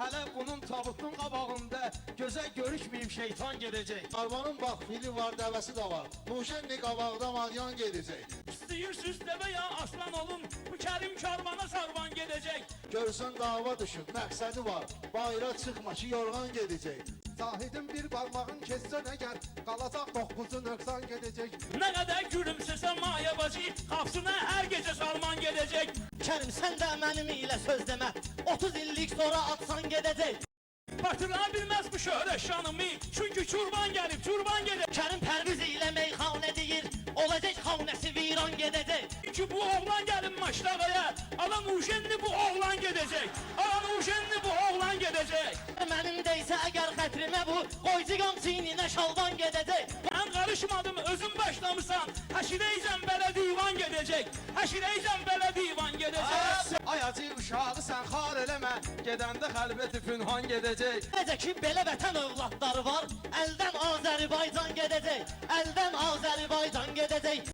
Hələ bunun tabutun qabağında gözə görüşməyib şeytan gedəcək. Arvanın bax fili var, dəvəsi də var. Nuşenli qabaqda manyan gedəcək. İstəyirsiniz dəvə ya aslan olun, bu Kərim karvana sarvan gedəcək. Görsən dava düşün, məqsədi var. Bayra çıxma ki, yorğan gedəcək. Zahidin bir parmağın kessən əgər, qalacaq 9'u nöqsan gedəcək. Nə qədər gülümsəsə maya bacı, qapsına hər gecə salman gedəcək. Kərim sən də mənim ilə söz demə, 30 illik sonra atsan gedəcək. Batıra bilməz bu şöhrət şanımı, çünki çurban gəlib, çurban gedəcək. Kərim Pərviz ilə meyxanə deyir, olacaq xanəsi viran gedəcək. Çünki bu oğlan gəlib maştağaya, alan Uşenli bu oğlan gedəcək. Alan Uşenli bu oğlan gedəcək. Mənim deysə əgər xətrimə bu, qoycıqam çiyninə şalban gedəcək. Mən qarışmadım, özün başlamısan, həşirəycəm belə divan gedəcək. Həşirəycəm belə divan gedəcək. Ay acı uşağı sən xar eləmə, gedəndə xəlbəti pünhan gedəcək. Necə ki belə vətən övladları var, əldən Azərbaycan gedəcək, əldən Azərbaycan gedəcək.